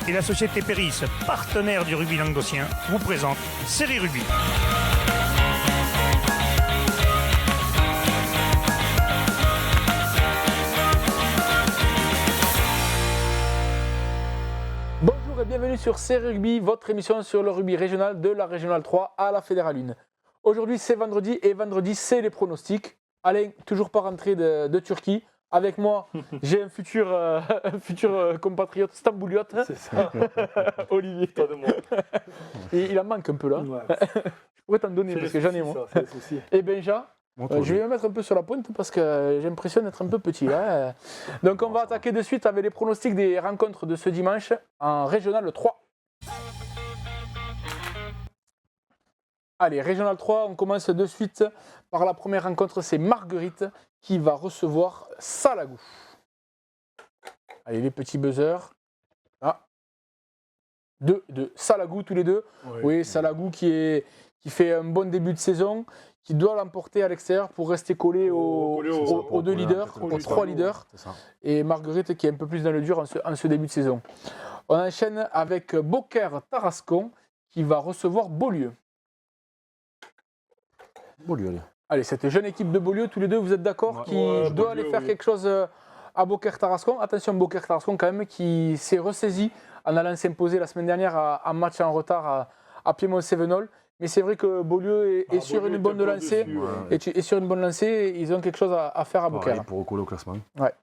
et la société Péris, partenaire du rugby languedocien, vous présente Série Rugby. Bonjour et bienvenue sur Série Rugby, votre émission sur le rugby régional de la Régionale 3 à la Fédérale 1. Aujourd'hui c'est vendredi et vendredi c'est les pronostics. Alain, toujours pas rentré de Turquie. Avec moi, j'ai un futur compatriote stambouliote, C'est ça. Olivier. Pas de moi. Et il en manque un peu là. Ouais. Je pourrais t'en donner C'est parce les que j'en ai soucis, moi. ça, c'est les soucis. Et Benja, je vais me mettre un peu sur la pointe parce que j'ai l'impression d'être un peu petit. Hein. Donc on va attaquer de suite avec les pronostics des rencontres de ce dimanche en Régional 3. Allez, Régional 3, on commence de suite par la première rencontre, c'est Marguerite qui va recevoir Salagou. Allez, les petits buzzers. Ah. De Salagou tous les deux. Oui, Salagou qui fait un bon début de saison, qui doit l'emporter à l'extérieur pour rester collé aux deux leaders, aux trois leaders. Et Marguerite qui est un peu plus dans le dur en ce début de saison. On enchaîne avec Beaucaire Tarascon qui va recevoir Beaulieu. Beaulieu, allez. Allez, cette jeune équipe de Beaulieu, tous les deux, vous êtes d'accord, qui doit aller faire quelque chose à Beaucaire Tarascon. Attention, Beaucaire Tarascon quand même, qui s'est ressaisi en allant s'imposer la semaine dernière en match en retard à Piémont-Sévenol. Mais c'est vrai que Beaulieu est sur une bonne lancée. Et sur une bonne lancée, ils ont quelque chose à faire à Beaucaire. Pour recoller au classement. Ouais.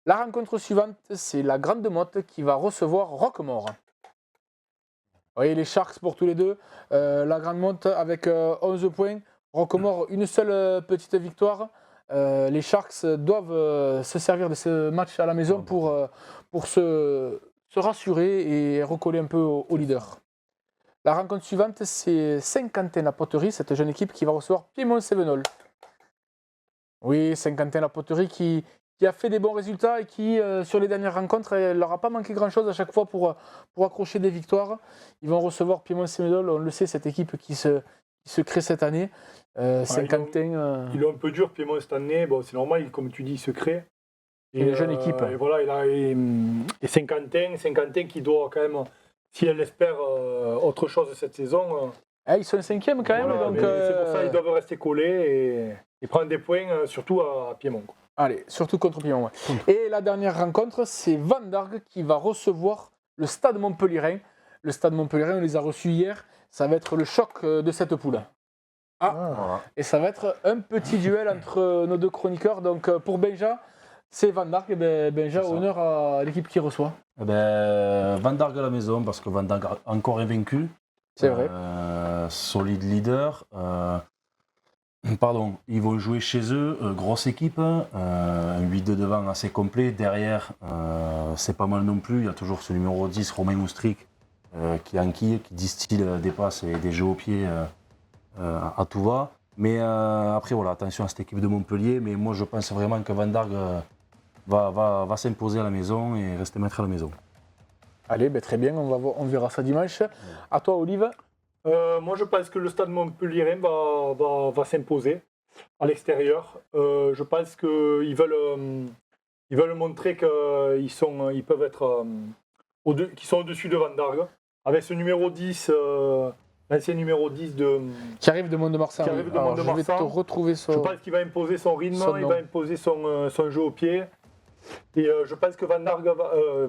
La rencontre suivante, c'est la Grande Motte qui va recevoir Roquemort. Vous voyez les Sharks pour tous les deux. La Grande Motte avec 11 points. Roquemort, une seule petite victoire. Les Sharks doivent se servir de ce match à la maison pour se rassurer et recoller un peu au leader. La rencontre suivante, c'est Saint-Quentin-la-Poterie, cette jeune équipe qui va recevoir Piémont-Sévenol. Oui, Saint-Quentin-la-Poterie qui a fait des bons résultats et qui, sur les dernières rencontres, elle leur a pas manqué grand-chose à chaque fois pour accrocher des victoires. Ils vont recevoir Piémont-Sévenol, on le sait, cette équipe qui se crée cette année. Saint-Quentin. Il est un peu dur, Piémont, cette année. Bon, c'est normal, comme tu dis, il se crée. Et une jeune équipe. Et voilà, et Saint-Quentin qui doit quand même, si elle espère autre chose cette saison. Ils sont 5e quand même. Voilà, donc, c'est pour ça qu'ils doivent rester collés et prendre des points, surtout à Piémont. Quoi. Allez, surtout contre Piémont. Ouais. Et la dernière rencontre, c'est Vendargue qui va recevoir le Stade Montpellierin. Le Stade Montpellierin, on les a reçus hier. Ça va être le choc de cette poule. Et ça va être un petit duel entre nos deux chroniqueurs. Donc pour Benja, c'est Vendargue. Et Benja, honneur à l'équipe qui reçoit. Vendargue à la maison, parce que Vendargue encore invaincu. C'est vrai. Solide leader. Ils vont jouer chez eux, grosse équipe, un 8 de devant assez complet. Derrière, c'est pas mal non plus. Il y a toujours ce numéro 10, Romain Oustric, qui enquille, qui distille des passes et des jeux au pied à tout va. Mais après, voilà, attention à cette équipe de Montpellier. Mais moi, je pense vraiment que Vendargue va s'imposer à la maison et rester maître à la maison. Allez, très bien, on verra ça dimanche. À toi, Olive. Moi, je pense que le Stade Montpellierin va s'imposer à l'extérieur. Je pense qu'ils veulent montrer qu'ils peuvent être qu'ils sont au-dessus de Vendargue. Avec ce numéro 10, l'ancien numéro 10 qui arrive de Mont-de-Marsan. Je vais te retrouver Je pense qu'il va imposer son rythme, il va imposer son jeu au pied. Et je pense que Vendargue,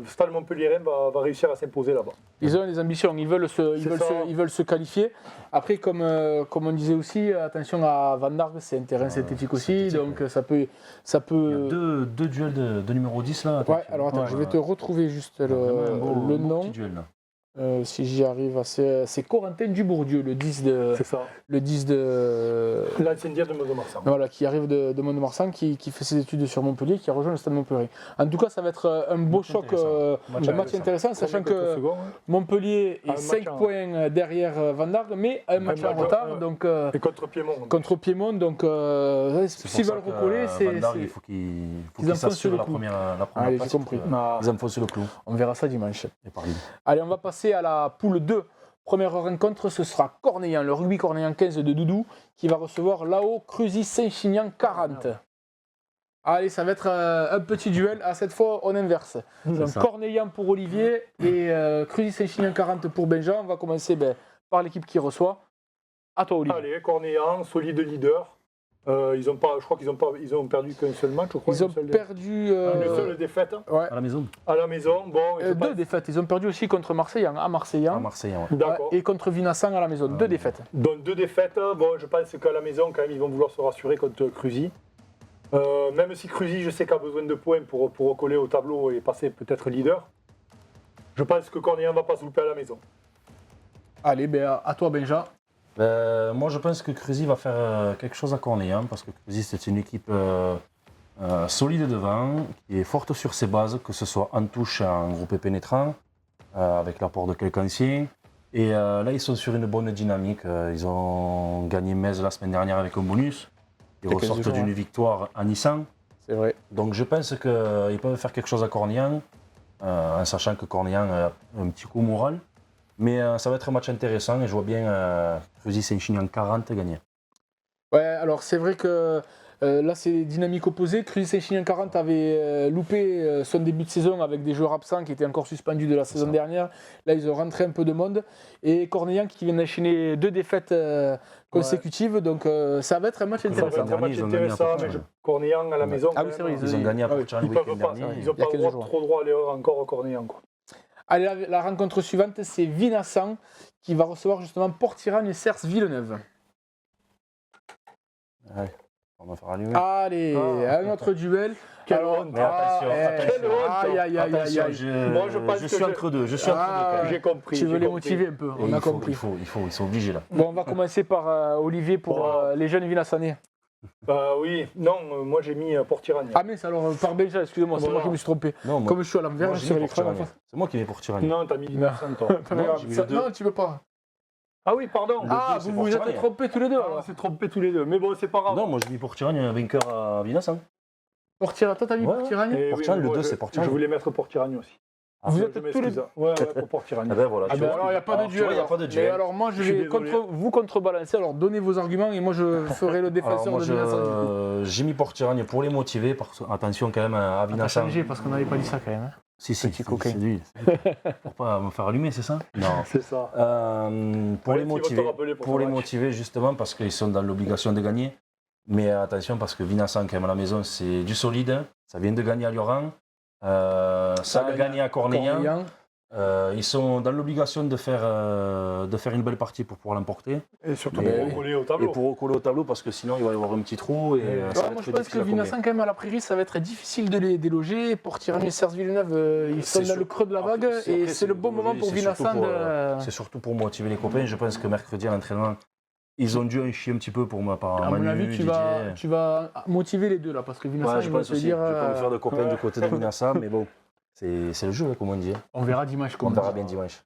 Stade Montpellierin va réussir à s'imposer là-bas. Ils ont des ambitions, ils veulent se qualifier. Après, comme on disait aussi, attention à Vendargue, c'est un terrain synthétique aussi, donc ça peut... Il y a deux duels de numéro 10 là. Ouais, alors attends, je vais te retrouver juste le nom. Petit duel, là. Si j'y arrive, c'est Corentin Dubourdieu, le 10 de... C'est ça. Le 10 de... L'ancien dire de Mont-de-Marsan. Voilà, qui arrive de Mont-de-Marsan, qui fait ses études sur Montpellier, qui a rejoint le Stade Montpellier. En tout cas, ça va être un beau choc, un match intéressant, sachant que Montpellier est 5 points derrière Vendargue, mais un match en retard. Donc, et contre Piémont. Contre Piémont, donc s'ils veulent recoller, Vendargue, il faut qu'ils s'assurent la première Allez, place. j'ai compris. Ils enfoncent le clou. On verra ça dimanche. Et Allez, on va passer à la poule 2. Première rencontre, ce sera Cornéllan, le rugby Cornéllan 15 de Doudou, qui va recevoir Lao Cruzy Saint-Chinian 40. Allez, ça va être un petit duel. Cette fois, on inverse. Donc, ça. Cornélien pour Olivier et Cruzy-Saint-Chinian 40 pour Benjamin. On va commencer par l'équipe qui reçoit. À toi, Olivier. Allez, Cornéan, solide leader. Je crois qu'ils ont perdu qu'un seul match. Je crois, Ils ont une seule- perdu une seule défaite ouais, À la maison. à la maison. Bon, je deux pense- défaites. Ils ont perdu aussi contre Marseille, à Marseille. À Marseille, ouais. D'accord. Et contre Vinassan à la maison. Deux défaites. Donc 2 défaites. Bon, je pense qu'à la maison, quand même, ils vont vouloir se rassurer contre Cruzy. Même si Cruzy, je sais, qu'a besoin de points pour recoller au tableau et passer peut-être leader. Je pense que Cornéan ne va pas se louper à la maison. Allez, à toi, Benja. Moi, je pense que Cruzy va faire quelque chose à Cornéan, parce que Cruzy, c'est une équipe solide devant, qui est forte sur ses bases, que ce soit en touche, en groupe pénétrant, avec l'apport de quelques anciens. Et là, ils sont sur une bonne dynamique. Ils ont gagné Metz la semaine dernière avec un bonus. Ils Il y a 15 ressortent jours, d'une hein. victoire à Nissan. C'est vrai. Donc je pense qu'ils peuvent faire quelque chose à Cornéan, en sachant que Cornéan a un petit coup moral. Mais ça va être un match intéressant et je vois bien Cruzy-Saint-Chinian 40 gagner. Ouais, alors c'est vrai que là c'est dynamique opposée. Cruzy-Saint-Chinian 40 avait loupé son début de saison avec des joueurs absents qui étaient encore suspendus de la saison ça. dernière. Là ils ont rentré un peu de monde. Et Cornéan qui vient d'enchaîner 2 défaites consécutives. Donc ça va être un match Ça va intéressant. être un match Ils ont gagné à intéressant, mais Porto. Cornéan à la maison. Ah quand oui, c'est même, vrai, Ils ont gagné à Ah oui. Porto Ils le peuvent week-end pas, dernier. ils n'ont Il y a pas 15 jours. trop droit à l'erreur encore au Cornéan, quoi. Allez, la rencontre suivante, c'est Vinassan qui va recevoir justement Port-Iran et Cers Villeneuve. Ouais, on va faire allumer. Allez, un autre duel. Quelle Alors, honte. Mais attention, attention. Quelle honte. Aïe, aïe, aïe, aïe, Attention, aïe. Moi, je pense je que suis je- entre deux. Je suis entre deux. quand même. J'ai compris. Tu veux j'ai les compris. motiver un peu, Et on a il faut, compris. ils sont obligés là. Bon, on va commencer par Olivier pour Bon. les jeunes Vinassanais. Oui, non, moi j'ai mis Port-Iran. Ah mais alors par Benja, excusez-moi, c'est Voilà. moi qui me suis trompé. Non, moi, Comme je suis à l'envers, moi, je j'ai suis à mis l'écran. Port-Iran. C'est moi qui mets Port-Iran. Non, t'as mis Non. Vinassan, toi. Pas grave. j'ai mis le deux. Non, tu peux pas. Ah oui, pardon. Ah, deux, c'est vous vous êtes Port-Iran. trompés tous les deux. On alors. s'est trompés tous les deux. Mais bon, c'est pas grave. Non, moi je dis Port-Iran, vainqueur à Vinassan. Toi, t'as mis Ouais, Port-Iran Eh oui, Port-Iran, mais le moi, 2, je- c'est Port-Iran. Je voulais mettre Port-Iran aussi. Vous Je êtes tous les m'excuse. deux. Ouais, pour Port-Iran. Ah ben voilà, Ah tu ben vois. alors, il n'y a pas de Alors, tu duel. vois, il y a pas de duel. Mais alors moi, je Je suis vais désolé. vous contrebalancer. Alors donnez vos arguments et moi je ferai le Alors, défenseur moi, de Vinassan du coup. j'ai mis Port-Iran pour les motiver. Attention quand même à T'as Vinassan. changé parce qu'on n'avait pas dit ça quand même. hein. Si, Petit coquin. c'est lui. Pour pas me faire allumer, c'est ça? Non. C'est ça. Pour Ouais, les qui va te motiver, rappeler pour pour ce les match. motiver justement parce qu'ils sont dans l'obligation de gagner. Mais attention parce que Vinassan quand même à la maison c'est du solide. Ça vient de gagner à Lioran. Ça a gagné à Cornéan. Cornéan. Ils sont dans l'obligation de faire une belle partie pour pouvoir l'emporter. Et surtout Mais- pour recoller au Et tableau. pour recoller au tableau parce que sinon il va y avoir un petit trou et Ouais, ça va Ouais, moi être je pense difficile que à combler. Vinassan quand même à la Prairie ça va être difficile de les déloger. Port-Iran et Cers Villeneuve ils sont C'est dans sûr. le creux de la vague Après, et après, c'est le bon oui, moment pour c'est surtout Vinassan pour, de... C'est surtout pour motiver les copains. Je pense que mercredi à l'entraînement, ils ont dû en chier un petit peu pour moi par À mon Manu, avis, Didier. tu vas motiver les deux là, parce que Vinassan, Ouais, ils je vont pense se aussi. dire. Je vais pas me faire de copains ouais. du côté de Vinassan, mais bon, c'est le jeu, hein, comme on dit. On verra dimanche On comment. verra bien dimanche.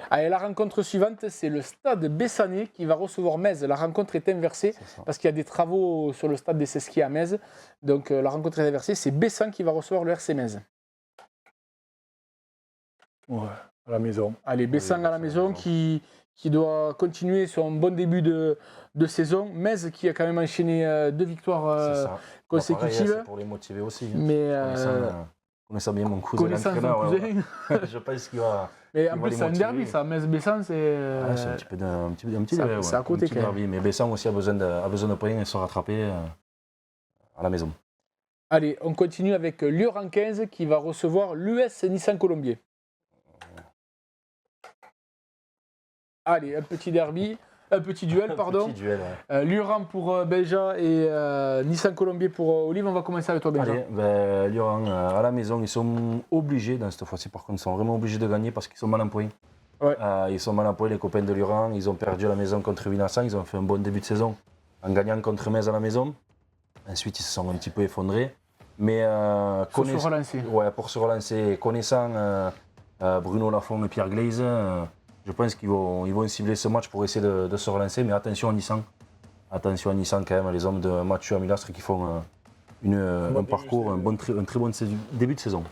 Allez, la rencontre suivante, c'est le stade Bessané qui va recevoir Metz. La rencontre est inversée C'est ça. parce qu'il y a des travaux sur le stade des Sesquiers à Metz. Donc la rencontre est inversée. C'est Bessan qui va recevoir le RC Metz. Ouais, à la maison. Allez, Bessan Oui, à la maison qui doit continuer son bon début de saison. Metz qui a quand même enchaîné 2 victoires C'est ça. consécutives. Pareil, c'est pour les motiver aussi. hein. Mais Connaissant bien mon cousin, connaissant son l'entraîneur, cousin. je pense qu'il va. Mais en Il va plus, les c'est un motiver. derby, ça. Metz-Bessan, c'est. Ah, c'est un petit peu un petit c'est à- derby, c'est à un côté, petit quand même. derby. Mais Bessan aussi a besoin de points et se rattraper à la maison. Allez, on continue avec Lioran 15 qui va recevoir l'US Nissan Colombier. Allez, un petit derby, un petit duel, pardon. Petit duel, ouais. Lioran pour Benja et Nissan Colombier pour Olive. On va commencer avec toi, Benja. Allez, ben, Lyon, à la maison, ils sont obligés, dans cette fois-ci par contre, ils sont vraiment obligés de gagner parce qu'ils sont mal en point. Ouais. Ils sont mal en point, les copains de Lyon. Ils ont perdu à la maison contre Vinassan. Ils ont fait un bon début de saison en gagnant contre Metz à la maison. Ensuite, ils se sont un petit peu effondrés. Mais Faut se relancer. ouais, pour se relancer, connaissant Bruno Lafont et Pierre Glaise, je pense qu'ils vont cibler ce match pour essayer de se relancer. Mais attention à Nissan. Attention à Nissan quand même, les hommes de Mathieu Amilastre qui font un parcours, un très bon début de saison.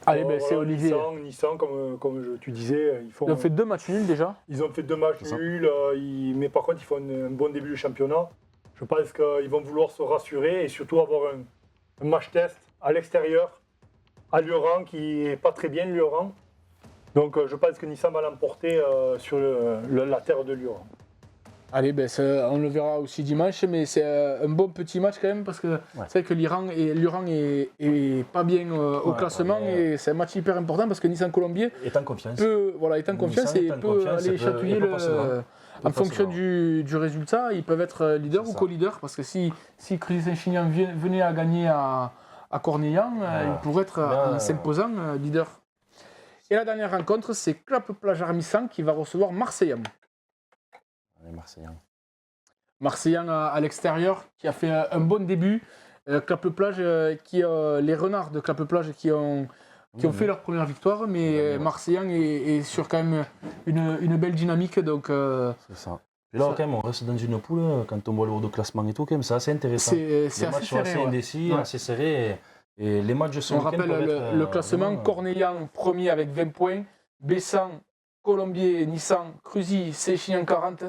Allez, ben, c'est Olivier. Nissan, comme tu disais, Ils ont fait 2 matchs nuls déjà. Ils ont fait 2 matchs C'est ça. nuls, mais par contre, ils font un bon début de championnat. Je pense qu'ils vont vouloir se rassurer et surtout avoir un match test à l'extérieur, à Lioran, qui est pas très bien, Lioran. Donc je pense que Nissan va l'emporter sur la terre de Lioran. Allez, on le verra aussi dimanche, mais c'est un bon petit match quand même parce que c'est vrai que Lioran est pas bien au classement et c'est un match hyper important parce que Nissan Colombier est en confiance. Peut aller chatouiller en fonction du résultat. Ils peuvent être leader ou co-leader parce que si Chris Saint-Chinian venait à gagner à Cornillan, il pourrait être en s'imposant leader. Et la dernière rencontre, c'est Clap Plage Armissan qui va recevoir Marseillan. Marseillan à l'extérieur qui a fait un bon début. Clap Plage, les renards de Clap Plage qui ont fait leur première victoire, mais Marseillan est sur quand même une belle dynamique. Donc, c'est ça. Et là, quand même, on reste dans une poule, quand on voit le haut de classement et tout, quand même, c'est assez intéressant. C'est assez matchs sont serré, assez indécis, assez serrés. Et les matchs de ce week-end rappelle le classement, Cornillan premier avec 20 points, Bessan, Colombier, Nissan, Cruzy, Séchinian 40,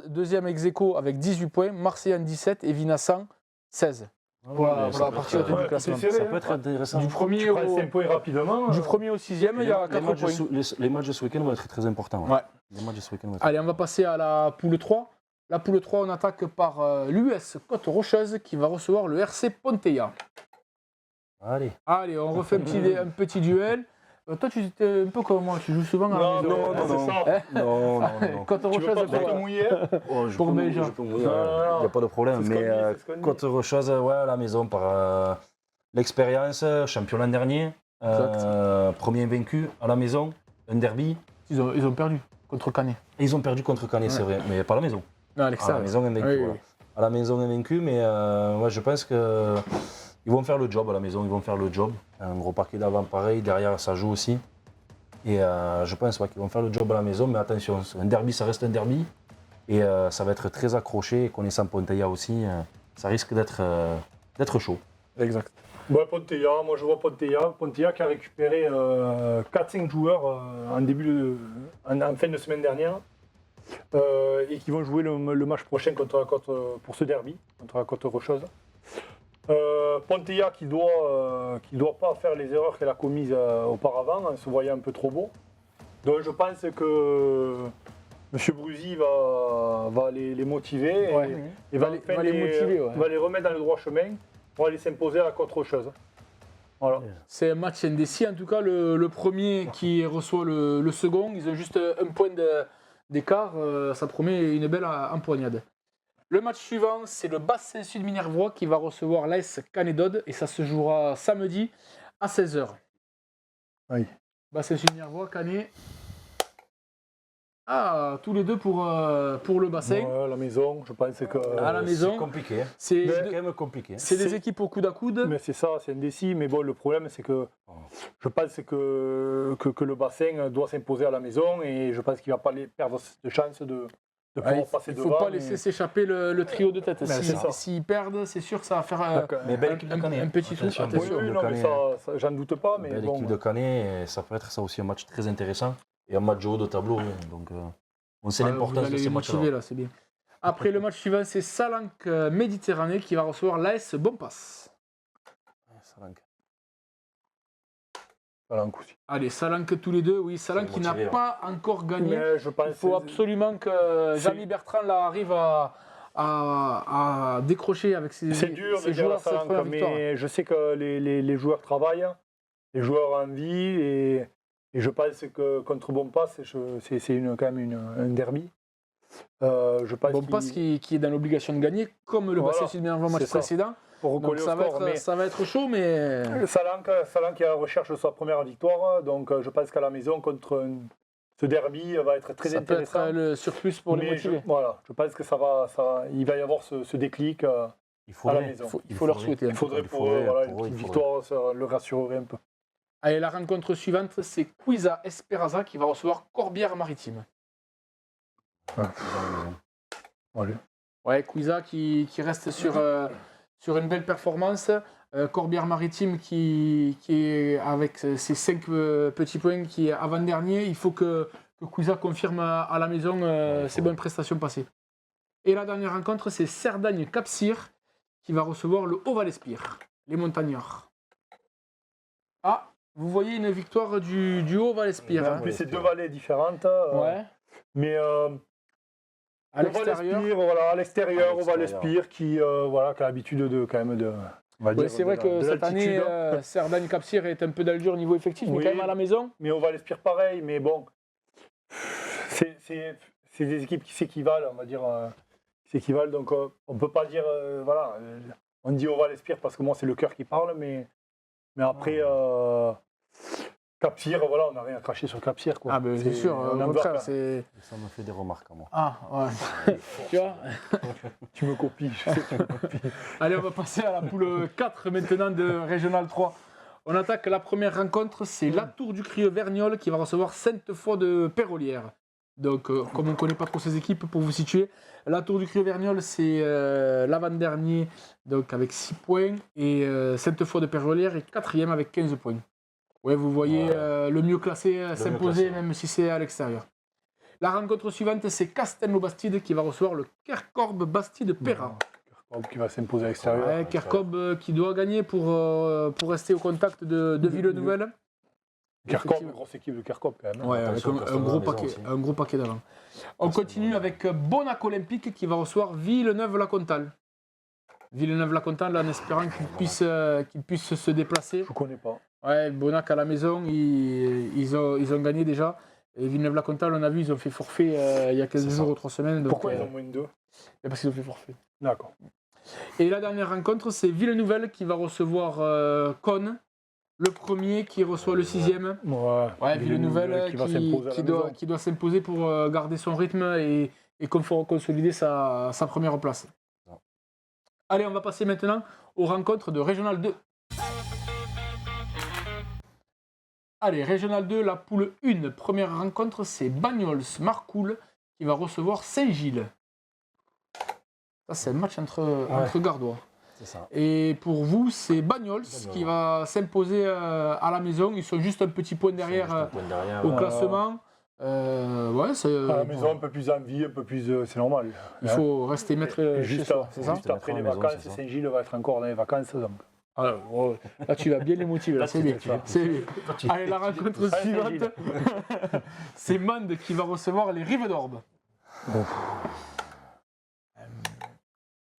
deuxième ex-aequo avec 18 points, Marseillan 17 et Vinassan 16. Voilà la partie du classement. Ça peut être intéressant. Du premier au sixième, il y a 4 points. Les matchs de ce week-end vont être très importants. Ouais. Les matchs de ce week-end Allez, on va passer à la poule 3. La poule 3, on attaque par l'US Côte-Rocheuse qui va recevoir le RC Ponteilla. Allez, on refait un petit duel. Toi, tu étais un peu comme moi, tu joues souvent à la maison. Non. Côte-Rocheuse, tu veux pas te mouiller pour Béja. Il n'y a pas de problème. Mais Côte-Rocheuse, à la maison, par l'expérience, champion l'an dernier, premier vaincu à la maison, un derby. Ils ont perdu contre Canet. Ils ont perdu contre Canet, c'est vrai, mais pas à la maison. Non, à la maison, un vaincu. Oui. À la maison, un vaincu, mais je pense que. Ils vont faire le job à la maison, Un gros parquet d'avant pareil, derrière ça joue aussi. Et je pense qu'ils vont faire le job à la maison, mais attention, un derby ça reste un derby. Et ça va être très accroché, et connaissant Ponteilla aussi, ça risque d'être chaud. Exact. Moi je vois Ponteilla qui a récupéré 4-5 joueurs en fin de semaine dernière. Et qui vont jouer le match prochain pour ce derby, contre la Côte-Rocheuse. Ponteilla qui doit pas faire les erreurs qu'elle a commises auparavant en se voyant un peu trop beau. Donc je pense que M. Bruzy va les motiver et va les remettre dans le droit chemin pour aller s'imposer à la Côte-Rocheuse. Voilà. C'est un match indécis, en tout cas le premier qui reçoit le second, ils ont juste un point d'écart, ça promet une belle empoignade. Le match suivant, c'est le Bassin Sud Minervois qui va recevoir l'AS Canet-d'Aude et ça se jouera samedi à 16h. Oui. Bassin Sud Minervois, Canet. Ah, tous les deux pour le bassin. À la maison, je pense que. À la maison. C'est compliqué. C'est quand même compliqué. C'est des équipes au coude à coude. Mais c'est ça, c'est indécis. Mais bon, le problème, c'est que je pense que le bassin doit s'imposer à la maison et je pense qu'il ne va pas perdre cette chance de pouvoir passer devant. Il ne faut pas laisser s'échapper le trio de tête. S'ils perdent, c'est sûr que ça va faire un petit trou. Attention. Oui, non, mais ça, j'en doute pas. Mais bon, l'équipe de Canet, ça peut être ça aussi un match très intéressant. Et un match haut de tableau. Donc, on sait l'importance de ces matchs-là. C'est bien. Après, le match suivant, c'est Salanque Méditerranée qui va recevoir l'AS Bonpass. Salanque aussi. Allez, Salanque tous les deux. Oui, Salanque qui n'a pas encore gagné. Il faut absolument que Jean-Mi Bertrand là, arrive à décrocher avec ses C'est dur de joueurs dire Salanque, mais je sais que les joueurs travaillent, les joueurs ont envie et je pense que contre Bonpass, c'est quand même un derby. Bonpass qui est dans l'obligation de gagner, comme le Bassin Sud Minervois match précédent. Donc ça va être chaud, mais. Salanque est à la recherche de sa première victoire, donc je pense qu'à la maison, contre ce derby, va être très intéressant. Ça peut être le surplus pour les motiver. Je pense que il va y avoir ce déclic à la maison. Il faut leur souhaiter. Il faudrait pour eux, une petite victoire, ça le rassurerait un peu. Allez, la rencontre suivante, c'est Cuisa Esperanza qui va recevoir Corbière-Maritime. Cuisa qui reste sur une belle performance. Corbière-Maritime qui est avec ses 5 petits points qui est avant-dernier. Il faut que Cuisa confirme à la maison ses bonnes prestations passées. Et la dernière rencontre, c'est Cerdagne-Capcir qui va recevoir le Haut-Val-Espire. les montagnards. Ah, vous voyez une victoire du duo Val-Espire. En plus, c'est deux vallées différentes. Ouais. Mais À l'extérieur. à l'extérieur, on va l'Espire qui a l'habitude de quand même de. On va Ouais, dire, c'est vrai que de cette année, l'altitude. Cerdagne-Capcir est un peu dans le dur au niveau effectif, mais Oui. quand même à la maison. Mais on va l'Espire pareil. Mais bon, c'est des équipes qui s'équivalent, on va dire. Qui s'équivalent. Donc on peut pas dire on dit on va l'Espire parce que moi c'est le cœur qui parle, mais après. Capcir, voilà, on n'a rien à cracher sur Capcir. Quoi. Ah, ben c'est sûr, on au aime contraire, bien. c'est. Ça me fait des remarques à moi. Ah, ouais. Tu vois. Tu me copies, je sais que tu me copies. Allez, on va passer à la poule 4 maintenant de Régional 3. On attaque la première rencontre, c'est la Tour du Crieux Vergnol qui va recevoir Sainte-Foy de Pérolière. Donc, comme on ne connaît pas trop ces équipes, pour vous situer, la Tour du Crieux Vergnol, c'est l'avant-dernier donc avec 6 points et Sainte-Foy de Pérolière est 4e avec 15 points. Ouais, vous voyez le mieux classé s'imposer, même si c'est à l'extérieur. La rencontre suivante, c'est Castelnau-Bastide qui va recevoir le Kerkorb-Bastide-Péra. Kerkorb qui va s'imposer à l'extérieur. Ouais, Kerkorb qui doit gagner pour rester au contact de Villenouvelle. Kerkorb, grosse équipe de Kerkorb quand même. Ouais, avec Attention, un gros paquet d'avant. On continue avec Bonac Olympique qui va recevoir Villeneuve-la-Comtale. Villeneuve-la-Comtale en espérant qu'il puisse se déplacer. Je ne connais pas. Ouais, Bonac à la maison, ils ont gagné déjà. Et Villeneuve-la-Comtale, on a vu, ils ont fait forfait il y a 15 jours ou 3 semaines. Donc, Pourquoi ils ont moins de 2 parce qu'ils ont fait forfait. D'accord. Et la dernière rencontre, c'est Villeneuve qui va recevoir Cône, le premier qui reçoit le 6e. Ouais, Villeneuve qui doit s'imposer pour garder son rythme et consolider sa première place. Non. Allez, on va passer maintenant aux rencontres de Régional 2. Allez, Régional 2, la poule 1. Première rencontre, c'est Bagnols-Marcoule qui va recevoir Saint-Gilles. Ça, c'est un match entre Gardois. C'est ça. Et pour vous, c'est Bagnols qui va s'imposer à la maison. Ils sont juste un petit point derrière au classement. C'est, à la maison, un peu plus envie, un peu plus. C'est normal. Il faut rester maître chez soi, c'est ça? Juste après les vacances, Saint-Gilles va être encore dans les vacances. Donc. Là, tu vas bien les motiver. Là, c'est bien. C'est bien. Allez, la rencontre suivante, c'est Mende qui va recevoir les Rives d'Orbe.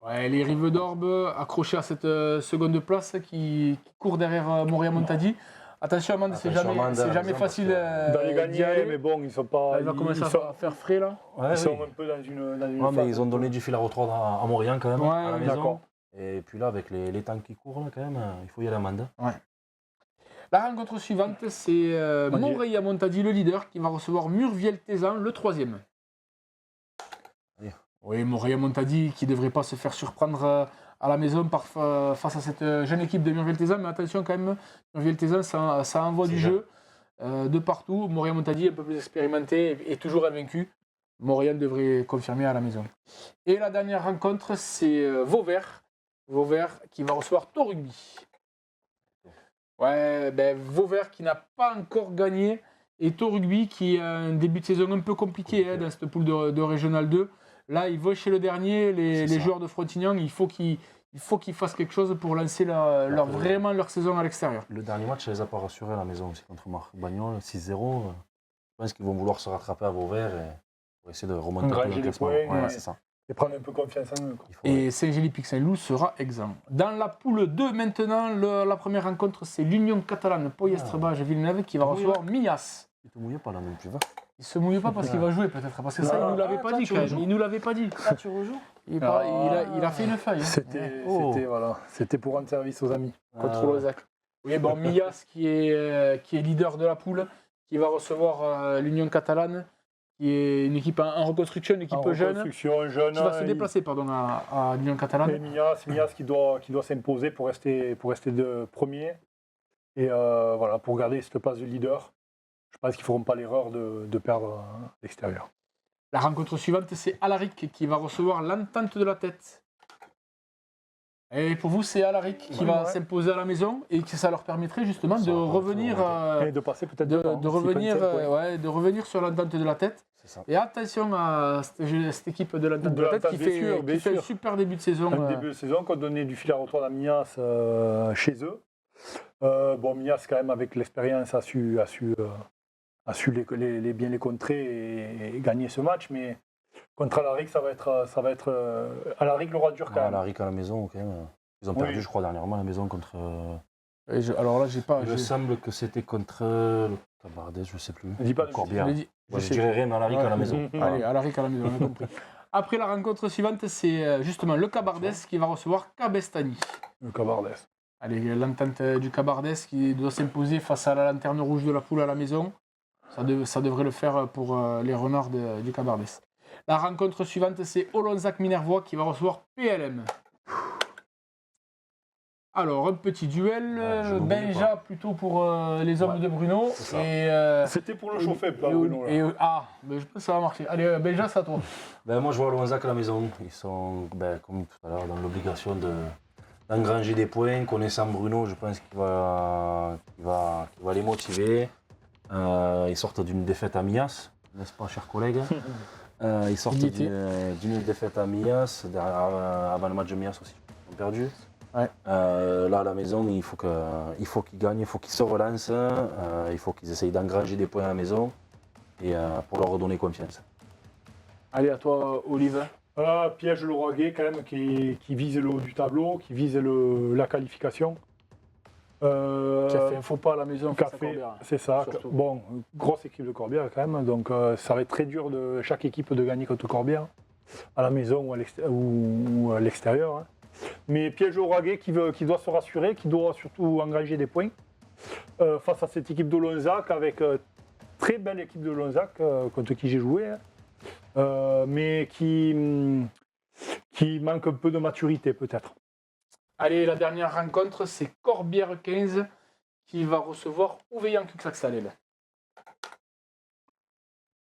Ouais, les Rives d'Orbe accrochés à cette seconde place qui court derrière Moria-Montadi. Attention, Mende, c'est jamais facile d'aller gagner, mais bon, ils sont pas. Il va commencer à faire frais là. Ils sont un peu dans une phase. Mais ils ont donné du fil à retordre à Maurian quand même, à la maison. D'accord. Et puis là, avec les temps qui courent, là, quand même, il faut y aller à Mende. Ouais. La rencontre suivante, c'est Montadi, le leader, qui va recevoir Murviel-Tézan, le 3e. Oui, Montadi qui ne devrait pas se faire surprendre à la maison face à cette jeune équipe de Murviel-Tézan. Mais attention quand même, Murviel-Tézan, ça envoie du jeu de partout. Montadi, un peu plus expérimenté et toujours invaincu. Montréal devrait confirmer à la maison. Et la dernière rencontre, c'est Vauvert qui va recevoir Tau Rugby. Ouais, Vauvert qui n'a pas encore gagné et Tau Rugby qui a un début de saison un peu compliqué dans cette poule de Régional 2. Là, ils vont chez le dernier, les joueurs de Frontignan, il faut qu'ils fassent quelque chose pour lancer vraiment leur saison à l'extérieur. Le dernier match, ça les a pas rassurés à la maison aussi contre Bagnols, 6-0. Je pense qu'ils vont vouloir se rattraper à Vauvert pour essayer de remonter un peu le classement. Ouais, c'est ça. Et prendre un peu confiance en eux. Et Saint-Gély-Pic-Saint-Loup sera exempt. Dans la poule 2 maintenant, la première rencontre, c'est l'Union catalane Poyestre-Bage-Villeneuve qui va recevoir Millas. Il ne te mouille pas là non plus, va. Il se mouille pas parce qu'il va jouer peut-être, parce que ça, il nous l'avait pas dit quand même. Il nous l'avait pas dit. Ah, tu rejoues? Il a fait une feuille. C'était pour rendre service aux amis. Contre Lozac. Oui, bon, Millas qui est leader de la poule, qui va recevoir l'Union catalane, qui est une équipe en reconstruction, une équipe jeune, qui va se déplacer à l'Union catalane. Et Millas qui doit s'imposer pour rester de premier et pour garder cette place de leader. Je pense qu'ils ne feront pas l'erreur de perdre à l'extérieur. La rencontre suivante, c'est Alaric qui va recevoir l'Entente de la Tête. Et pour vous, c'est Alaric qui va s'imposer à la maison et que ça leur permettrait justement de revenir, Et de passer peut-être de revenir sur l'Entente de la Tête. C'est ça. Et attention à cette équipe de l'Entente De de la Tête qui l'Entente, bien fait un sûr. super début de saison. Un début de saison qui a donné du fil à retordre à Mias chez eux. Bon, Mias, quand même, avec l'expérience, a su bien les contrer et gagner ce match. Mais contre Alaric, ça va être Alaric le roi dur quand À même. la RIC à la maison, quand même. Ils ont perdu, je crois, dernièrement à la maison contre. Alors là, j'ai pas. Il me semble que c'était contre le Cabardès, je ne sais plus. Dis pas de Corbière. je l'ai dit. Ouais, je dirais rien, mais à la RIC à la Ouais. maison. Allez, à la RIC à la maison, on a compris. Après la rencontre suivante, c'est justement le Cabardès qui va recevoir Cabestany. Le Cabardès. Allez, l'entente du Cabardès qui doit s'imposer face à la lanterne rouge de la poule à la maison. Ça devrait le faire pour les renards du Cabardès. La rencontre suivante, c'est Olonzac Minervois qui va recevoir PLM. Alors, un petit duel. je m'oublie Benja plutôt pour les hommes de Bruno. c'est ça. Et, C'était pour le chauffer, pas Bruno. Là. mais je pense que ça va marcher. Allez, Benja, c'est à toi. Ben, moi, je vois Loanzac à la maison. Ils sont, comme tout à l'heure, dans l'obligation d'engranger des points. Connaissant Bruno, je pense qu'il va les motiver. Ils sortent d'une défaite à Mias, n'est-ce pas, chers collègues? Ils sortent d'une défaite à Mias, avant le match de Mias aussi. Ils ont perdu. Ouais. Là, à la maison, il faut qu'ils gagnent, il faut qu'ils se relancent, il faut qu'ils essayent d'engranger des points à la maison et pour leur redonner confiance. Allez, à toi, Olive. Piège le roi gay quand même qui vise le haut du tableau, qui vise la qualification. Qui a fait un faux pas à la maison. face à Café, Corbière. c'est ça. Surtout. Bon, grosse équipe de Corbière quand même, donc ça va être très dur de chaque équipe de gagner contre Corbière, à la maison ou à l'extérieur. Hein. Mais piège au Raguet qui doit se rassurer, qui doit surtout engager des points face à cette équipe de Lonzac, avec très belle équipe de Lonzac contre qui j'ai joué, hein, mais qui manque un peu de maturité peut-être. Allez, la dernière rencontre, c'est Corbière 15 qui va recevoir Ouveillan Cuxac-Salel.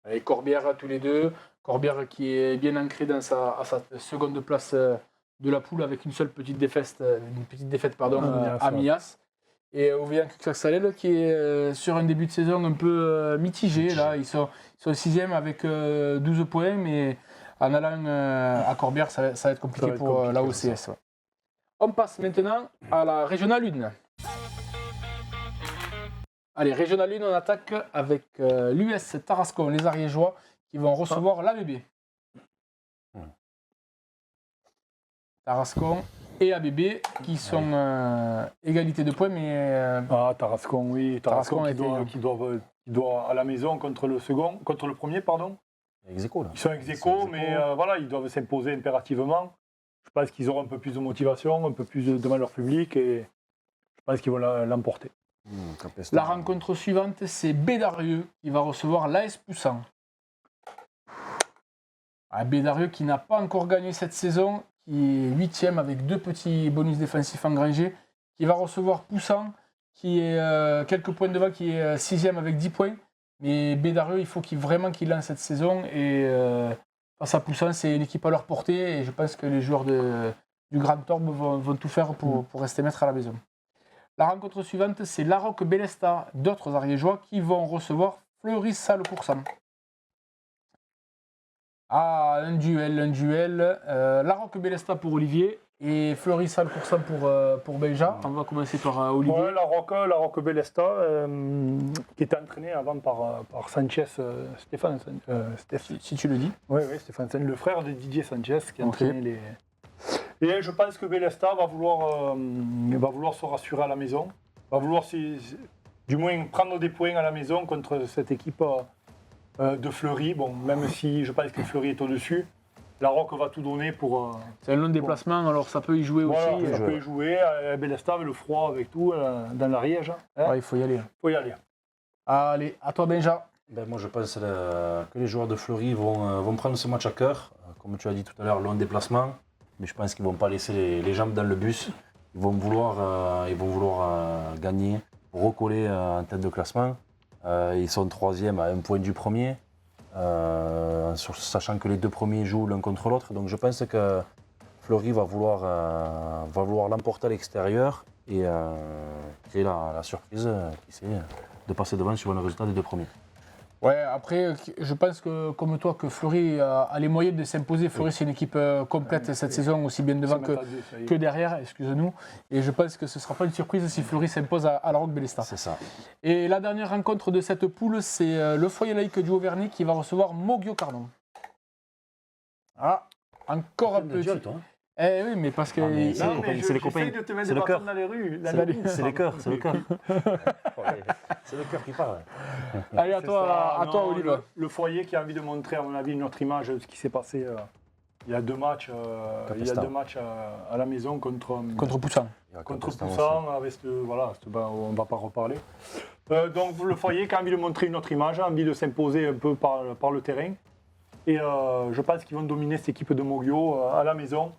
Allez, Corbière tous les deux. Corbière qui est bien ancré dans sa seconde place de la poule avec une petite défaite à Mias. Et Ouveillan Cuxac-Salel qui est sur un début de saison un peu mitigé. Là. Ils sont 6e avec 12 points, mais en allant à Corbière, ça va être compliqué pour la OCS. Ouais. On passe maintenant à la Régionale 1. Allez, Régionale 1, on attaque avec l'US Tarascon, les Ariégeois, qui vont recevoir l'ABB. Tarascon et ABB qui sont égalité de points, mais... Tarascon, oui. Tarascon qui doit à la maison contre le premier, pardon. Ex-aequo, là. Ils sont ex-aequo, mais voilà, ils doivent s'imposer impérativement. Je pense qu'ils auront un peu plus de motivation, un peu plus devant leur public et je pense qu'ils vont l'emporter. La rencontre suivante, c'est Bédarieux qui va recevoir l'AS Poussan. Bédarieux qui n'a pas encore gagné cette saison, qui est 8e avec 2 petits bonus défensifs engrangés, qui va recevoir Poussan, qui est quelques points devant, qui est 6e avec 10 points. Mais Bédarieux, il faut vraiment qu'il lance cette saison et face à Poussan, c'est une équipe à leur portée et je pense que les joueurs du Grand Torbe vont tout faire pour rester maîtres à la maison. La rencontre suivante, c'est Larocque Bélesta, d'autres Ariégeois qui vont recevoir Fleury Salle-Coursan. Un duel. Larocque Bélesta pour Olivier et Fleury Salle-Coursan pour Benja. On va commencer par Olivier. Ouais, la Roque Bélesta, qui était entraîné avant par Sanchez, Stéphane. Si tu le dis. Oui, Stéphane, le frère de Didier Sanchez qui a entraîné les. Et je pense que Bélesta va vouloir se rassurer à la maison, va vouloir du moins prendre des points à la maison contre cette équipe de Fleury. Bon, même si je pense que Fleury est au-dessus, la Roque va tout donner pour. C'est un long déplacement, alors ça peut y jouer Voilà, aussi. ça peut y jouer. Bélesta avec le froid, avec tout, dans l'Ariège. Hein. Ouais, il faut y aller. Faut y aller. Allez, à toi Benja. Moi, je pense que les joueurs de Fleury vont prendre ce match à cœur. Comme tu as dit tout à l'heure, long déplacement. Mais je pense qu'ils ne vont pas laisser les jambes dans le bus. Ils vont vouloir gagner pour recoller en tête de classement. Ils sont 3e à 1 point du premier, sachant que les 2 premiers jouent l'un contre l'autre. Donc je pense que Fleury va vouloir l'emporter à l'extérieur et créer la surprise qui c'est de passer devant sur un résultat des 2 premiers. Ouais, après, je pense que, comme toi, que Fleury a les moyens de s'imposer. Fleury, c'est une équipe complète cette saison, aussi bien devant que derrière, excusez-nous. Et je pense que ce ne sera pas une surprise si Fleury s'impose à la Roque Bélestat. C'est ça. Et la dernière rencontre de cette poule, c'est le foyer laïque du Auvergne qui va recevoir Moggio Cardon. Ah, encore un petit. Eh oui, mais parce que. C'est les copains. J'essaie de te mettre C'est des le cœur. bâtons dans les rues. C'est le cœur, c'est le cœur. C'est le cœur qui parle. Allez, à toi, Olivier. Le foyer qui a envie de montrer, à mon avis, une autre image de ce qui s'est passé il y a deux matchs, à la maison contre Poussin. Contre Poussin, avec on ne va pas reparler. Donc le foyer qui a envie de montrer une autre image, a envie de s'imposer un peu par le terrain. Et je pense qu'ils vont dominer cette équipe de Moggio à la maison.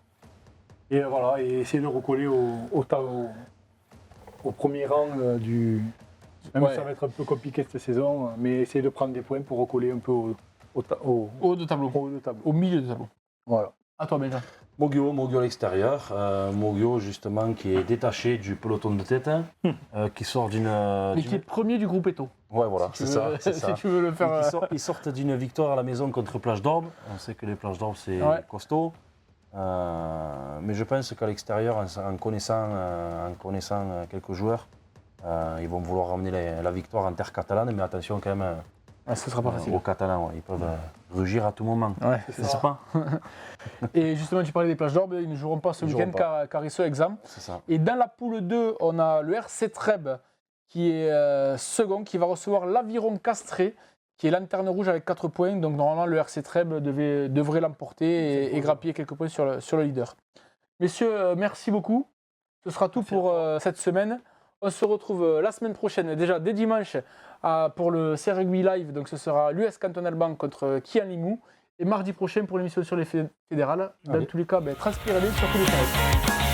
Et voilà, et essayer de recoller au premier rang du. Même si ça va être un peu compliqué cette saison, mais essayer de prendre des points pour recoller un peu au haut de tableau. Au milieu de tableau. Voilà. À toi, Benjamin. Moggio à l'extérieur. Moggio, justement, qui est détaché du peloton de tête, qui sort d'une. Mais qui est premier du groupe Eto. Ouais, voilà, c'est ça. Si tu veux le faire. Ils sortent d'une victoire à la maison contre Plage d'Orbe. On sait que les Plages d'Orbe, c'est costaud. Mais je pense qu'à l'extérieur, en connaissant quelques joueurs, ils vont vouloir ramener la victoire en terre catalane. Mais attention quand même ce sera pas facile. aux Catalans, ils peuvent rugir à tout moment. Ouais, c'est ça. Et justement, tu parlais des Plages d'Orbe, ils ne joueront pas ce week-end car ils sont exam. C'est ça. Et dans la poule 2, on a le RC Trèbes qui est second, qui va recevoir l'Aviron Castré, qui est lanterne rouge avec 4 points. Donc normalement, le RC Trèbes devrait l'emporter et grappiller quelques points sur le leader. Messieurs, merci beaucoup. Ce sera tout pour cette semaine. On se retrouve la semaine prochaine, déjà dès dimanche, pour le C-Rugby Live. Donc ce sera l'US Cantonal Bank contre Kian Limou. Et mardi prochain pour l'émission sur les fédérales. Dans tous les cas, transpirez-les sur tous les terrains.